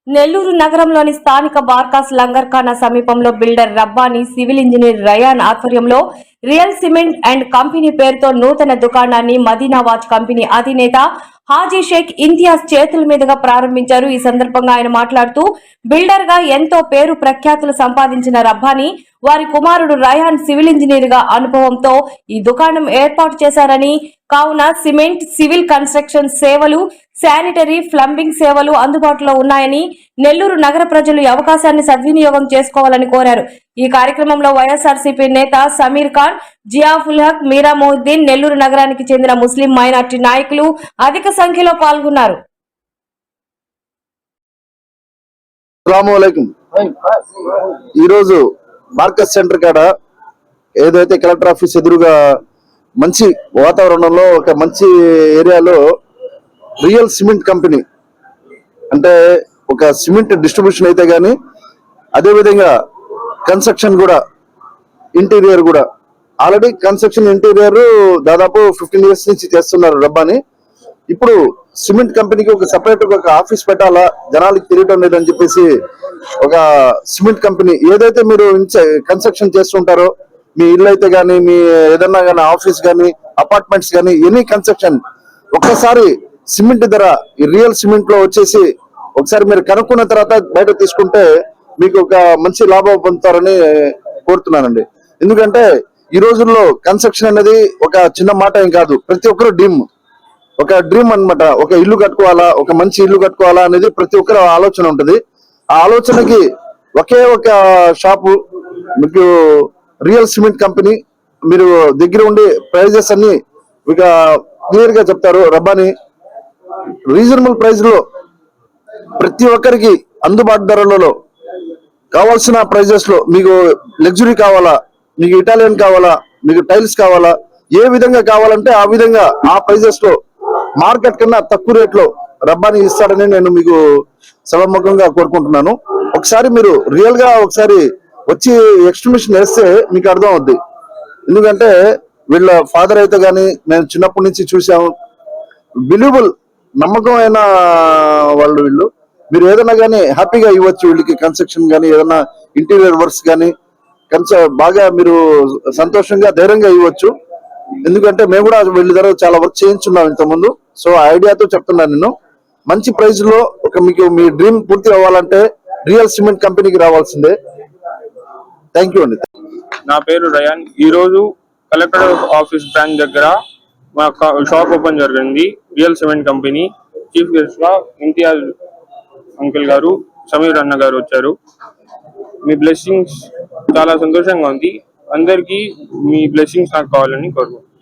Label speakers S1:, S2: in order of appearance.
S1: నెల్లూరు నగరంలోని స్థానిక బార్కాస్ లంగర్ఖానా సమీపంలో builder Rabbani, civil engineer Rayan ఆధ్వర్యంలో రియల్ సిమెంట్ అండ్ కంపెనీ పేరుతో నూతన దుకాణాన్ని మదీనా వాచ్ కంపెనీ అధినేత హాజీ షేక్ ఇంతియాజ్ చేతుల మీదుగా ప్రారంభించారు. ఈ సందర్భంగా ఆయన మాట్లాడుతూ బిల్డర్ గా ఎంతో పేరు ప్రఖ్యాతులు సంపాదించిన రబ్బానీ వారి కుమారుడు రయాన్ సివిల్ ఇంజనీర్ గా అనుభవంతో ఈ దుకాణం ఏర్పాటు చేశారని, కావున సిమెంట్, సివిల్ కన్స్ట్రక్షన్ సేవలు, శానిటరీ, ప్లంబింగ్ సేవలు అందుబాటులో ఉన్నాయని, నెల్లూరు నగర ప్రజలు ఈ అవకాశాన్ని సద్వినియోగం చేసుకోవాలని కోరారు. ఈ కార్యక్రమంలో వైఎస్ఆర్సీపీ నేత సమీర్ ఖాన్, జియాఫుల్ హక్, మీరా మొహుద్దీన్, నెల్లూరు నగరానికి చెందిన ముస్లిం మైనార్టీ నాయకులు అధిక సంఖ్యలో పాల్గొన్నారు.
S2: ఈరోజు మార్కెట్ సెంటర్ కాడ ఏదైతే కలెక్టర్ ఆఫీస్ ఎదురుగా మంచి వాతావరణంలో ఒక మంచి ఏరియాలో రియల్ సిమెంట్ కంపెనీ అంటే ఒక సిమెంట్ డిస్ట్రిబ్యూషన్ అయితే గానీ అదేవిధంగా కన్స్ట్రక్షన్ కూడా ఇంటీరియర్ కూడా ఆల్రెడీ కన్స్ట్రక్షన్ ఇంటీరియర్ దాదాపు 15 years నుంచి చేస్తున్నారు రబ్బాని. ఇప్పుడు సిమెంట్ కంపెనీకి ఒక సపరేట్ ఒక ఆఫీస్ పెట్టాలా, జనాలకి తెలియటం లేదని చెప్పేసి ఒక సిమెంట్ కంపెనీ ఏదైతే మీరు కన్స్ట్రక్షన్ చేస్తుంటారో మీ ఇల్లు అయితే గానీ, మీ ఏదన్నా కానీ ఆఫీస్ కానీ, అపార్ట్మెంట్స్ కానీ, ఎనీ కన్స్ట్రక్షన్ ఒక్కసారి సిమెంట్ ధర ఈ రియల్ సిమెంట్ లో వచ్చేసి ఒకసారి మీరు కనుక్కున్న తర్వాత బయట తీసుకుంటే మీకు ఒక మంచి లాభం పొందుతారని కోరుతున్నానండి. ఎందుకంటే ఈ రోజుల్లో కన్స్ట్రక్షన్ అనేది ఒక చిన్న మాట ఏం కాదు, ప్రతి ఒక్కరు ఒక డ్రీమ్ అన్నమాట. ఒక ఇల్లు కట్టుకోవాలా, ఒక మంచి ఇల్లు కట్టుకోవాలా అనేది ప్రతి ఒక్కరు ఆలోచన ఉంటుంది. ఆ ఆలోచనకి ఒకే ఒక షాపు మీకు రియల్ సిమెంట్ కంపెనీ. మీరు దగ్గర ఉండి ప్రైజెస్ అన్ని ఇక క్లియర్ గా చెప్తారు. రబ్బాని రీజనబుల్ ప్రైస్ లో ప్రతి ఒక్కరికి అందుబాటు ధరలలో కావాల్సిన ప్రైజెస్ లో, మీకు లగ్జరీ కావాలా, మీకు ఇటాలియన్ కావాలా, మీకు టైల్స్ కావాలా, ఏ విధంగా కావాలంటే ఆ విధంగా ఆ ప్రైజెస్ లో మార్కెట్ కన్నా తక్కువ రేట్ లో రబ్బాని ఇస్తాడని నేను మీకు సభాముఖంగా కోరుకుంటున్నాను. ఒకసారి మీరు రియల్ గా ఒకసారి వచ్చి ఎక్స్టిమేషన్ వేస్తే మీకు అర్థం అవుద్ది. ఎందుకంటే వీళ్ళ ఫాదర్ అయితే గానీ మేము చిన్నప్పటి నుంచి చూసాము, బిలీవబుల్ నమ్మకమైన వాళ్ళు వీళ్ళు. మీరు ఏదైనా కానీ హ్యాపీగా ఇవ్వచ్చు వీళ్ళకి, కన్స్ట్రక్షన్ కానీ ఏదైనా ఇంటీరియర్ వర్క్స్ కానీ బాగా మీరు సంతోషంగా ధైర్యంగా ఇవ్వచ్చు. ఎందుకంటే మేము కూడా వీళ్ళ దగ్గర చాలా వర్క్ చేయించున్నాం ఇంతకుముందు. సో ఆ ఐడియాతో చెప్తున్నాను. నేను మంచి ప్రైస్ లో మీకు మీ డ్రీమ్ పూర్తి అవ్వాలంటే రియల్ సిమెంట్ కంపెనీకి రావాల్సిందే. థ్యాంక్ యూ అండి.
S3: నా పేరు రయాన్. ఈ రోజు కలెక్టర్ ఆఫీస్ బ్రాంచ్ దగ్గర మా షాప్ ఓపెన్ జరిగింది. Real cement company chief guest గా ఇంతియాజ్ అంకుల్ గారు, సమీర్ అన్న గారు వచ్చారు. మీ బ్లెస్సింగ్స్ చాలా సంతోషంగా ఉంది. అందరికీ మీ బ్లెస్సింగ్స్ నాకు కావాలని కోరుకుంటున్నాను.